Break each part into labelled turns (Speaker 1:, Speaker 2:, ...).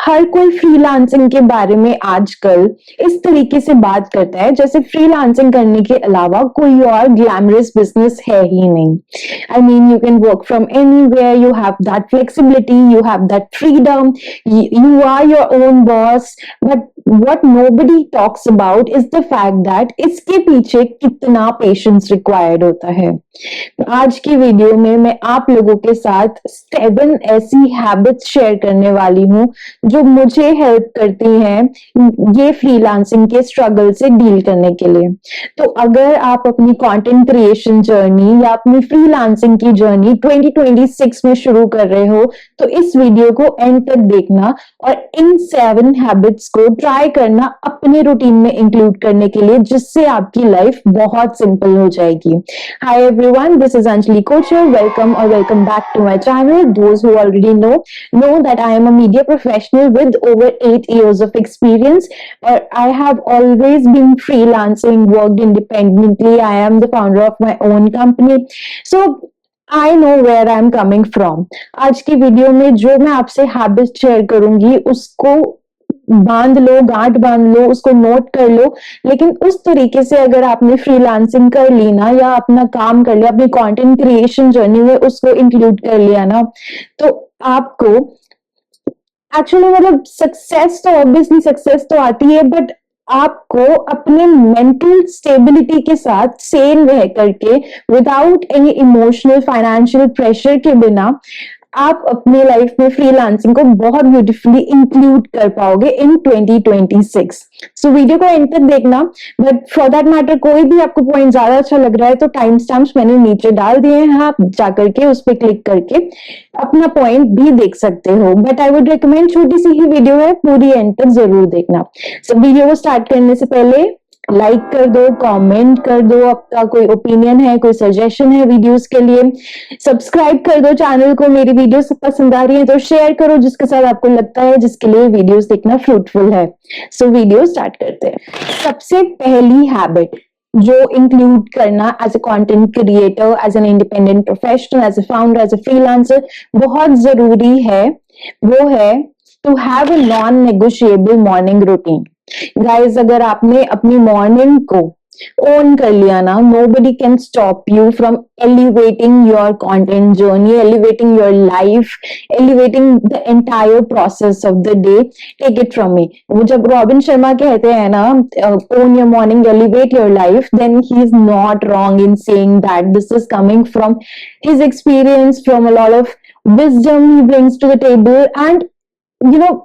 Speaker 1: हर कोई फ्रीलांसिंग के बारे में आजकल इस तरीके से बात करता है जैसे फ्रीलांसिंग करने के अलावा कोई और ग्लैमरस बिजनेस है ही नहीं। I mean you can work from anywhere, you have that flexibility, you have that freedom, you are your own boss, but what nobody talks about is the fact that इसके पीछे कितना patience required होता है। आज की video में मैं आप लोगों के साथ 7 ऐसी हैबिट्स शेयर करने वाली हूँ जो मुझे हेल्प करती हैं ये फ्रीलांसिंग के स्ट्रगल से डील करने के लिए। तो अगर आप अपनी कंटेंट क्रिएशन जर्नी या अपनी फ्रीलांसिंग की जर्नी 2026 में शुरू कर रहे हो तो इस वीडियो को एंड तक देखना और इन 7 हैबिट्स को ट्राई करना अपने रूटीन में इंक्लूड करने के लिए, जिससे आपकी लाइफ बहुत सिंपल हो जाएगी। Hi everyone, this is Anjali Kochar. Welcome और welcome back to my channel. Those who already know that I am a media professional with over 8 years of experience. I have always been freelancing, worked independently. I am the founder of my own company. So I know where I am coming from. आज की video में जो मैं आपसे habit share करूंगी उसको बांध लो, गांठ बांध लो, उसको नोट कर लो। लेकिन उस तरीके से अगर आपने फ्रीलांसिंग कर ली ना, या अपना काम कर लिया, अपनी कंटेंट क्रिएशन जर्नी में उसको इंक्लूड कर लिया ना, तो आपको एक्चुअली मतलब सक्सेस तो ऑब्वियसली सक्सेस तो आती है, बट आपको अपने मेंटल स्टेबिलिटी के साथ सेम रह करके, without any emotional financial pressure के बिना, आप अपने लाइफ में फ्रीलांसिंग को बहुत ब्यूटीफुली इंक्लूड कर पाओगे इन 2026। सो वीडियो को एंड तक देखना, बट फॉर दैट मैटर कोई भी आपको पॉइंट ज्यादा अच्छा लग रहा है तो टाइम स्टैम्प्स मैंने नीचे डाल दिए हैं, आप जाकर के उस पर क्लिक करके अपना पॉइंट भी देख सकते हो। बट आई वुड रिकमेंड, छोटी सी ही वीडियो है, पूरी एंड तक जरूर देखना। सो वीडियो को स्टार्ट करने से पहले लाइक कर दो, कमेंट कर दो, आपका कोई ओपिनियन है, कोई सजेशन है वीडियोस के लिए, सब्सक्राइब कर दो चैनल को। मेरी वीडियोस पसंद आ रही है तो शेयर करो जिसके साथ आपको लगता है जिसके लिए वीडियोस देखना फ्रूटफुल है। सो वीडियो स्टार्ट करते हैं। सबसे पहली हैबिट जो इंक्लूड करना as a content creator, as an independent professional, as a founder, as a freelancer बहुत जरूरी है, वो है to have a non negotiable morning routine. Guys, अगर आपने अपनी मॉर्निंग को ओन कर लिया ना, nobody can stop you from elevating your content journey, elevating your life, elevating the entire process of the day. Take it from me. वो जब robin Sharma कहते हैं ना, own your morning, elevate your life, then he is not wrong in saying that. This is coming from his experience, from a lot of wisdom he brings to the table, and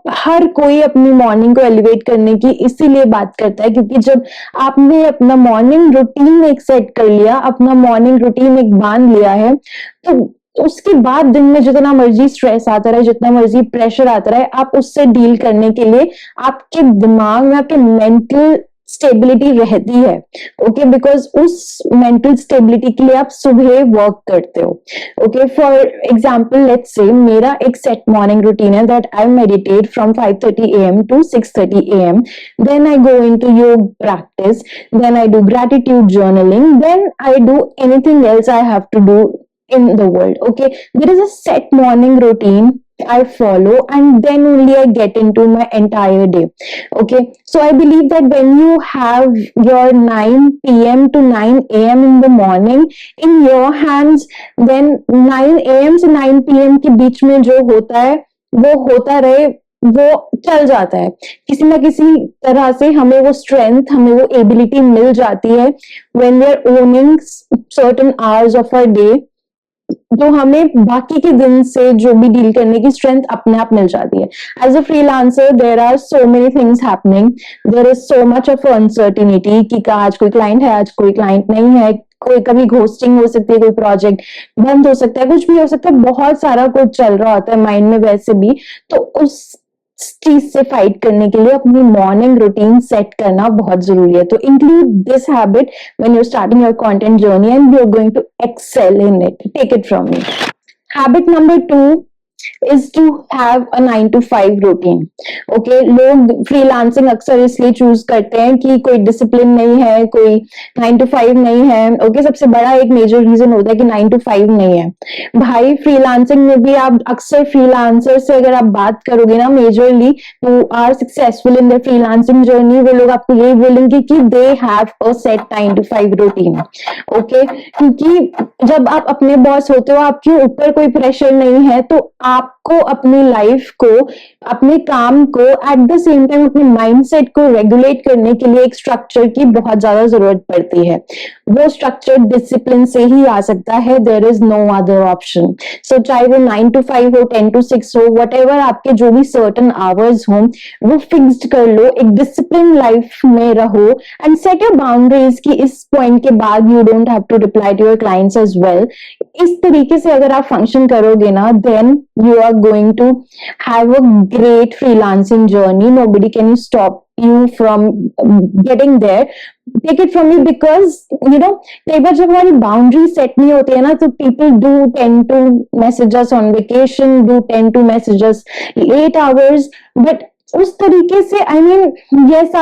Speaker 1: हर कोई अपनी morning को elevate करने की इसीलिए बात करता है क्योंकि जब आपने अपना मॉर्निंग रूटीन एक सेट कर लिया, अपना मॉर्निंग रूटीन एक बांध लिया है, तो उसके बाद दिन में जितना मर्जी स्ट्रेस आता रहे, जितना मर्जी प्रेशर आता रहे, आप उससे डील करने के लिए आपके दिमाग में आपके मेंटल स्टेबिलिटी रहती है। ओके, बिकॉज उस मेंटल स्टेबिलिटी के लिए आप सुबह वर्क करते हो। Okay, for example let's say मेरा एक सेट मॉर्निंग रूटीन है that I meditate from 5:30 AM to 6:30 AM, then I go into yoga practice, then I do gratitude journaling, then I do anything else I have to do in the world. Okay, there is a set morning routine I follow, and then only I get into my entire day. Okay, so I believe that when you have your 9 PM to 9 AM in the morning in your hands, then 9 AM से 9 PM के बीच में जो होता है वो होता रहे, वो चल जाता है। किसी ना किसी तरह से हमें वो स्ट्रेंथ, हमें वो एबिलिटी मिल जाती है when we are owning certain hours of our day, तो हमें बाकी के दिन से जो भी डील करने की स्ट्रेंथ अपने आप मिल जाती है। As a freelancer there are so many things happening, there is so much of uncertainty कि आज कोई क्लाइंट है, आज कोई क्लाइंट नहीं है, कोई कभी घोस्टिंग हो सकती है, कोई प्रोजेक्ट बंद हो सकता है, कुछ भी हो सकता है, बहुत सारा कुछ चल रहा होता है माइंड में वैसे भी। तो उस चीज से फाइट करने के लिए अपनी मॉर्निंग रूटीन सेट करना बहुत जरूरी है। तो include this habit when you are starting your content journey and you are going to excel in it. Take it from me. Habit number 2, is to have a 9 to 5 routine. Okay, लोग freelancing अक्सर इसलिए choose करते हैं कि कोई discipline नहीं है, कोई 9 to 5 नहीं है। ओके, सबसे बड़ा एक मेजर रीजन होता है कि 9 to 5 नहीं है। भाई फ्रीलांसिंग में भी आप अक्सर फ्रीलांसर से अगर आप बात करोगे ना, majorly who are successful in their freelancing journey, वो लोग आपको यही बोलेंगे कि they have a set 9 to 5 routine। Okay, क्योंकि जब आप अपने बॉस होते हो, आपके ऊपर कोई प्रेशर नहीं है, तो आपको अपनी लाइफ को, अपने काम को, एट द सेम टाइम अपने माइंडसेट को रेगुलेट करने के लिए एक स्ट्रक्चर की बहुत ज्यादा जरूरत पड़ती है। वो स्ट्रक्चर डिसिप्लिन से ही आ सकता है, there is no other option. So चाहे वो 9 to 5 हो, 10 to 6 हो, वट एवर आपके जो भी सर्टन आवर्स हो, वो फिक्स्ड कर लो, एक डिसिप्लिन लाइफ में रहो एंड सेट योर बाउंड्रीज कि इस पॉइंट के बाद you don't have to reply to your clients as well. इस तरीके से अगर आप फंक्शन करोगे ना, then you are going to have a great freelancing journey. Nobody can stop you from getting there. Take it from me, because कई बार जब हमारी बाउंड्री सेट नहीं होती है ना, तो people do tend to message us on vacation, do tend to message us late hours, but उस तरीके से yes,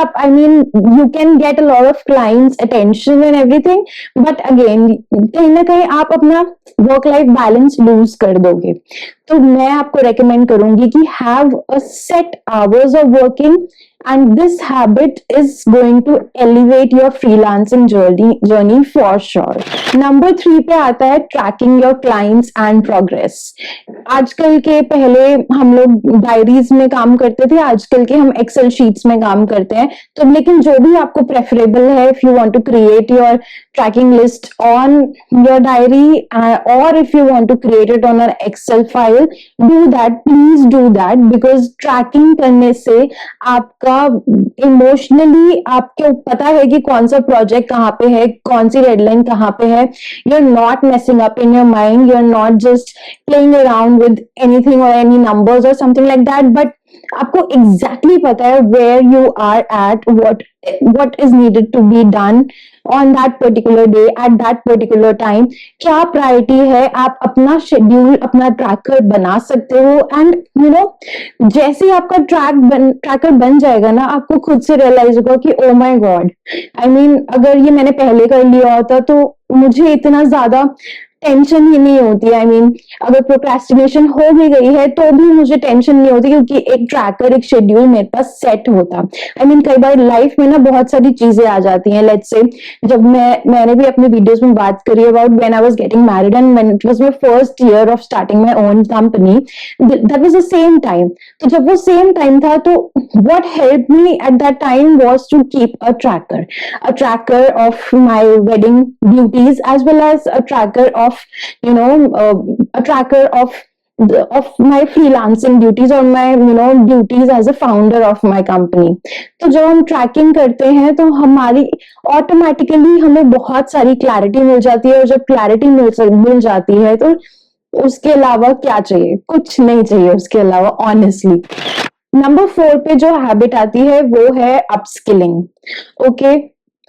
Speaker 1: you can get a lot of clients attention and everything, but again कहीं ना कहीं आप अपना वर्क लाइफ बैलेंस लूज कर दोगे। तो मैं आपको रेकमेंड करूंगी कि have a set hours of working, and this habit is going to elevate your freelancing journey for sure. Number 3 पे आता है tracking your clients and progress. आजकल के, पहले हम लोग डायरीज में काम करते थे, आजकल के हम एक्सेल शीट्स में काम करते हैं। तो लेकिन जो भी आपको प्रेफरेबल है, if you want to create your tracking list on your diary or if you want to create it on an Excel file, do that, please do that, because tracking करने से आपका इमोशनली आपको पता है कि कौन सा प्रोजेक्ट कहाँ पे है, कौन सी डेडलाइन कहाँ पे है। You are not messing up in your mind, you are not just playing around with anything और एनी नंबर्स और समथिंग लाइक दैट, बट आपको एग्जैक्टली पता है where you are at, what is needed to be done on that particular day at that particular time, क्या priority है। आप अपना schedule, अपना ट्रैकर बना सकते हो, एंड जैसे ही आपका ट्रैकर बन जाएगा ना, आपको खुद से रियलाइज होगा कि ओ माय गॉड, अगर ये मैंने पहले कर लिया होता तो मुझे इतना ज्यादा टेंशन ही नहीं होती। अगर प्रोक्रेस्टिनेशन हो भी गई है तो भी मुझे टेंशन नहीं होती, क्योंकि एक ट्रैकर, एक शेड्यूल मेरे पास सेट होता। कई बार लाइफ में ना बहुत सारी चीजें आ जाती हैं। लेट्स से जब मैंने भी अपने वीडियोस में बात करी about when I was getting married and when it was my first year of starting my own company, that was the same time. तो जब वो सेम टाइम था, तो what help me at that time was to keep a tracker of my wedding duties as well as a tracker of a tracker of my freelancing duties or my duties as a founder of my company। तो जब हम trekking करते हैं तो हमारी automatically हमें बहुत सारी क्लैरिटी मिल जाती है, और जब क्लैरिटी मिल जाती है तो उसके अलावा क्या चाहिए, कुछ नहीं चाहिए उसके अलावा, ऑनेस्टली। नंबर 4 पे जो हैबिट आती है वो है अपस्किलिंग। ओके,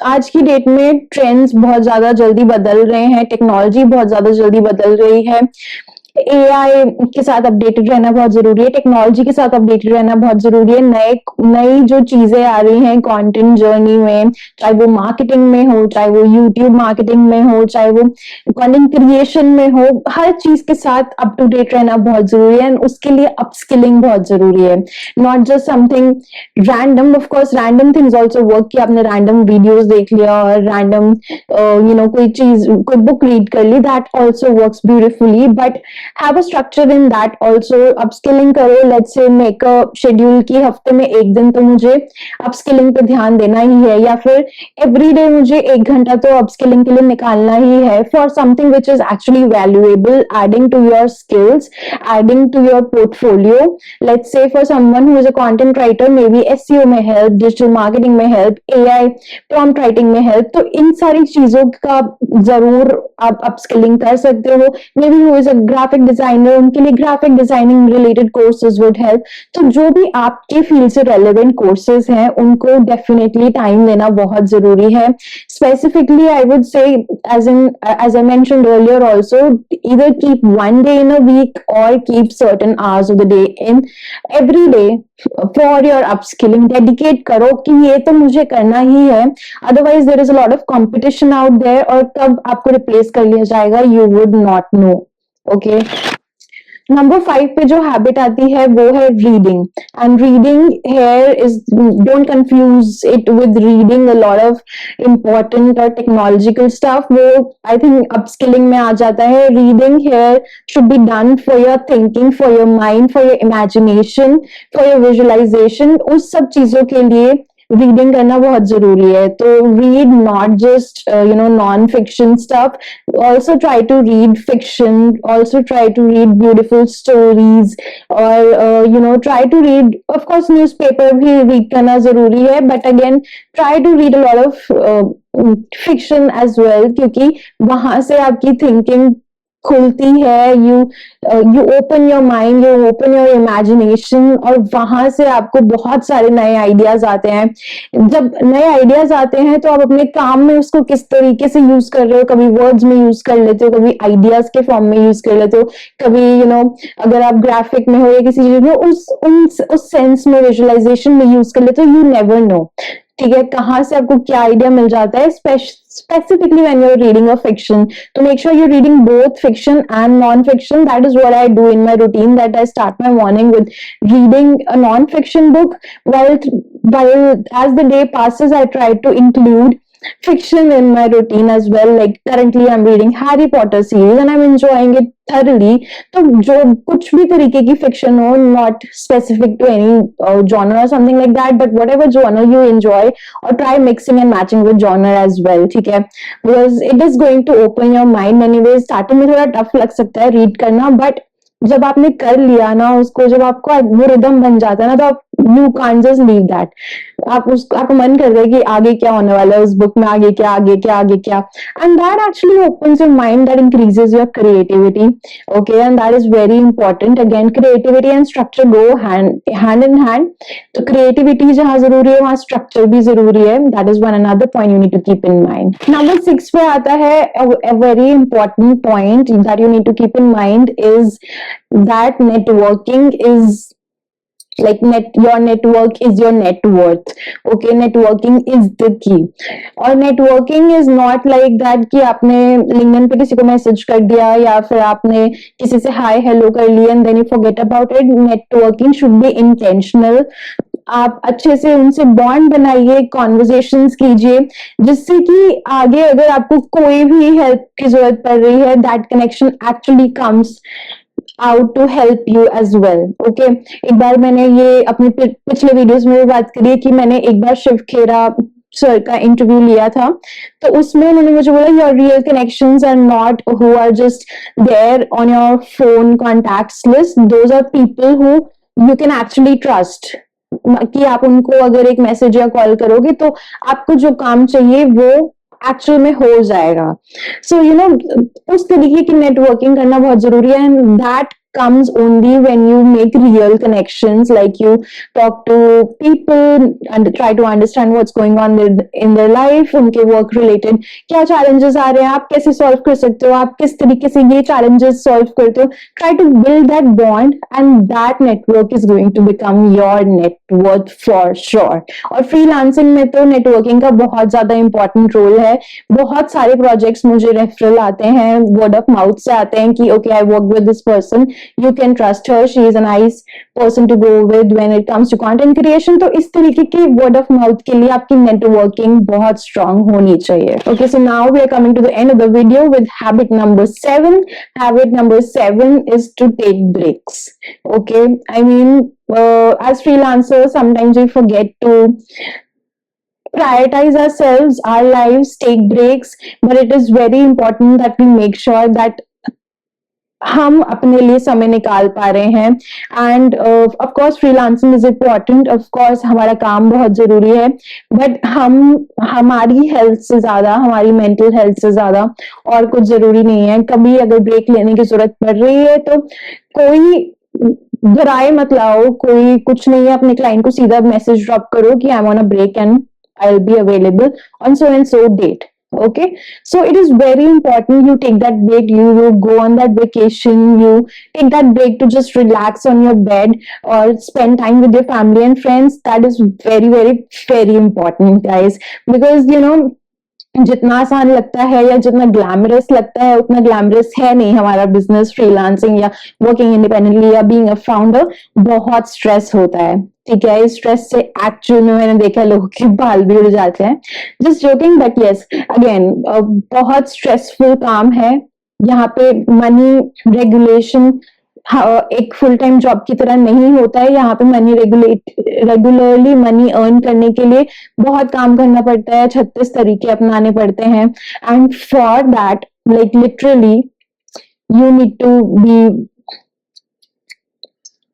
Speaker 1: आज की डेट में ट्रेंड्स बहुत ज्यादा जल्दी बदल रहे हैं, टेक्नोलॉजी बहुत ज्यादा जल्दी बदल रही है, एआई के साथ अपडेटेड रहना बहुत जरूरी है, टेक्नोलॉजी के साथ अपडेटेड रहना बहुत जरूरी है। नई जो चीजें आ रही हैं कंटेंट जर्नी में, चाहे वो मार्केटिंग में हो, चाहे वो यूट्यूब मार्केटिंग में हो, चाहे वो कंटेंट क्रिएशन में हो, हर चीज के साथ अप टू डेट रहना बहुत जरूरी है, उसके लिए अपस्किलिंग बहुत जरूरी है। Not just something random, of course random things also work, कि आपने रैंडम वीडियोस देख लिया और रैंडम कोई चीज, कोई बुक रीड कर ली, that also works beautifully, but have a structure in that also। upskilling करो, let's say make a schedule कि हफ्ते में एक दिन तो मुझे upskilling पे ध्यान देना ही है, या फिर every day मुझे 1 घंटा तो upskilling के लिए निकालना ही है for something which is actually valuable, adding to your skills, adding to your portfolio। let's say for someone who is a content writer, maybe SEO में help, digital marketing में help, AI prompt writing में help, तो इन सारी चीजों का जरूर आप upskilling कर सकते हो। maybe who is a graphic graphic designer, उनके लिए graphic designing related courses would help. तो जो भी आपके फील्ड से रेलेवेंट कोर्सेज हैं उनको डेफिनेटली टाइम देना बहुत जरूरी है। Specifically I would say as I mentioned earlier also, either keep one day in a week or keep certain hours of the day in every day for your upskilling. Dedicate करो कि ये तो मुझे करना ही है, otherwise there is a lot of competition out there और कब आपको रिप्लेस कर लिया जाएगा you would not know. Okay. Number 5 पे जो हैबिट आती है वो है reading. And reading here is, don't confuse it with reading a lot of important और टेक्नोलॉजिकल स्टफ, वो आई थिंक अपस्किलिंग में आ जाता है। Reading here should be done for your thinking, for your mind, for your imagination, for your visualisation. उस सब चीजों के लिए रीडिंग करना बहुत जरूरी है। तो read not just non fiction stuff, also try to read fiction, also try to read beautiful stories, or try to read, of course newspaper bhi read karna zaruri hai, but again try to read a lot of fiction as well, क्योंकि वहां से आपकी thinking खुलती है। You open your mind, you open your imagination, और वहां से आपको बहुत सारे नए आइडियाज आते हैं। जब नए आइडियाज आते हैं तो आप अपने काम में उसको किस तरीके से यूज कर रहे हो, कभी वर्ड्स में यूज कर लेते हो, कभी आइडियाज के फॉर्म में यूज कर लेते हो, कभी अगर आप ग्राफिक में हो या किसी चीज में उस सेंस में, विजुअलाइजेशन में यूज कर लेते हो। यू नेवर नो, ठीक है, कहाँ से आपको क्या आइडिया मिल जाता है, specifically when you're reading a fiction. So make sure you're reading both fiction and non-fiction. That is what I do in my routine, that I start my morning with reading a non-fiction book, while as the day passes I try to include fiction in my routine as well. Like currently I'm reading Harry Potter series and I'm enjoying it thoroughly. तो जो कुछ भी तरीके की fiction हो, not specific to any genre or something like that, but whatever genre you enjoy, or try mixing and matching with genre as well, ठीक है, because it is going to open your mind. Anyways starting में थोड़ा tough लग सकता है read करना, but जब आपने कर लिया ना उसको, जब आपको वो रिदम बन जाता है ना, तो आप you can't just leave that. आपको मन कर रहा है कि आगे क्या होने वाला है उस बुक में, आगे क्या, आगे क्या, आगे क्या, and that actually opens your mind, that increases your creativity. Okay, and that is very important. Again creativity and structure go hand in hand. तो क्रिएटिविटी जहां जरूरी है वहां स्ट्रक्चर भी जरूरी है। That is one another point you need to keep in mind. Number 6 पे आता है a very important point that you need to keep in mind is that networking is like your network is your net worth. Okay, networking is the key. और networking is not like that कि आपने LinkedIn पे किसी को message कर दिया या फिर आपने किसी से हाय हेलो कर लिया and then you forget about it. Networking should be intentional. आप अच्छे से उनसे बॉन्ड बनाइए, कॉन्वर्जेशंस कीजिए, जिससे कि आगे अगर आपको कोई भी हेल्प की जरूरत पड़ रही है, that connection actually comes out to help you as well. Okay, एक बार मैंने ये अपने पिछले वीडियोस में भी बात करी है कि मैंने एक बार शिव खेरा सर का इंटरव्यू लिया था, तो उसमें उन्होंने मुझे बोला your real connections are not who are just there on your phone contacts list, those are people who you can actually trust, कि आप उनको अगर एक मैसेज या कॉल करोगे तो आपको जो काम चाहिए वो एक्चुअल में हो जाएगा। सो उस तरीके की नेटवर्किंग करना बहुत जरूरी है, and that comes only when you make real connections, like you talk to people and try to understand what's going on in their life, उनके work related क्या challenges आ रहे हैं, आप कैसे solve कर सकते हो, आप किस तरीके से ये challenges solve करते हो, try to build that bond and that network is going to become your net worth for sure। और freelancing में तो networking का बहुत ज्यादा important role है। बहुत सारे projects मुझे referral आते हैं, word of mouth से आते हैं कि okay I work with this person, you can trust her, she is a nice person to go with when it comes to content creation। तो इस तरीके के word of mouth के लिए आपकी networking बहुत strong होनी चाहिए। Okay, so now we are coming to the end of the video with habit number 7। Habit number 7 is to take breaks। Okay, I mean as freelancers sometimes we forget to prioritize ourselves, our lives, take breaks, but it is very important that we make sure that हम अपने लिए समय निकाल पा रहे हैं। End of course freelancing is important, of course हमारा काम बहुत जरूरी है, बट हम हमारी हेल्थ से ज्यादा, हमारी मेंटल हेल्थ से ज्यादा और कुछ जरूरी नहीं है। कभी अगर ब्रेक लेने की जरूरत पड़ रही है तो कोई घराए मत लाओ, कोई कुछ नहीं है, अपने क्लाइंट को सीधा मैसेज ड्रॉप करो कि I am on a break and I will be available on so and so date. Okay, so it is very important you take that break, you go on that vacation, you take that break to just relax on your bed or spend time with your family and friends. That is very very very important, guys, because you know जितना आसान लगता है या जितना glamorous लगता है उतना glamorous है नहीं हमारा बिजनेस, फ्रीलांसिंग या वर्किंग इंडिपेंडेंटली या बीइंग अ फाउंडर। बहुत स्ट्रेस होता है, ठीक है। इस स्ट्रेस से एक्चुअल में मैंने देखा लोगों के बाल भी उड़ जाते हैं। Just joking, but yes again बहुत स्ट्रेसफुल काम है। यहाँ पे मनी रेगुलेशन एक फुल टाइम जॉब की तरह नहीं होता है। यहाँ पे रेगुलरली मनी अर्न करने के लिए बहुत काम करना पड़ता है, 36 तरीके अपनाने पड़ते हैं। And for that like literally you need to be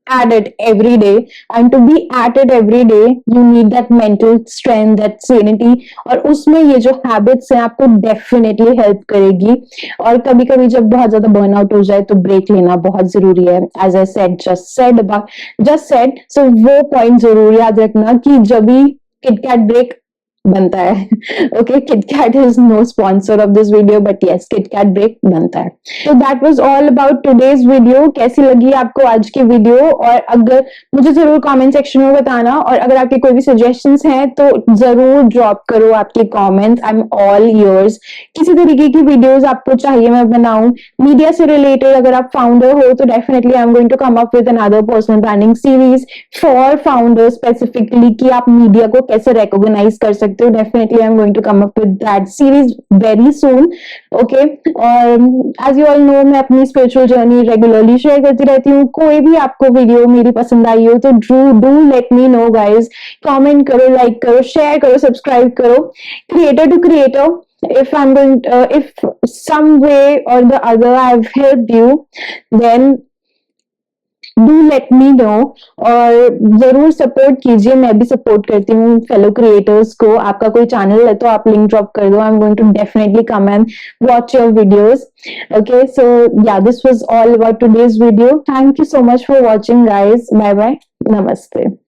Speaker 1: at it every day, and to be at it every day you need that mental strength, that sanity, और उसमें ये जो हैबिट्स हैं आपको डेफिनेटली हेल्प करेगी। और कभी कभी जब बहुत ज्यादा बर्नआउट हो जाए तो ब्रेक लेना बहुत जरूरी है। As I said, just said, so वो पॉइंट जरूर याद रखना कि जब भी किटकैट ब्रेक बनता है। Okay, KitKat is no sponsor of this video, but yes KitKat break बनता है। तो that was all about today's video. कैसी लगी आपको आज की वीडियो? और अगर मुझे जरूर कमेंट सेक्शन में बताना, और अगर आपके कोई भी सजेशंस हैं तो जरूर ड्रॉप करो आपके comments. I am all yours. किसी तरीके की वीडियोस आपको चाहिए मैं बनाऊं मीडिया से रिलेटेड, अगर आप फाउंडर हो तो definitely I am going to come up with another personal branding series for founder specifically, कि आप मीडिया को कैसे रिकॉग्नाइज कर सकते हो। Definitely I am going to come up with that series very soon. Okay, और एज यू ऑल नो मैं अपनी स्पिरिचुअल जर्नी रेगुलरली शेयर करती रहती हूँ। कोई भी आपको वीडियो मेरी पसंद आई हो तो do let me know guys. Comment करो, लाइक करो, शेयर करो, सब्सक्राइब करो। Creator to creator, if I'm going if some way or the other I've helped you, then do let me no. और जरूर सपोर्ट कीजिए, मैं भी सपोर्ट करती हूँ फेलो क्रिएटर्स को। आपका कोई चैनल है तो आप लिंक ड्रॉप कर दो, I am going to definitely come and watch your videos. Okay, so yeah this was all about today's video. Thank you so much for watching guys. Bye bye, नमस्ते।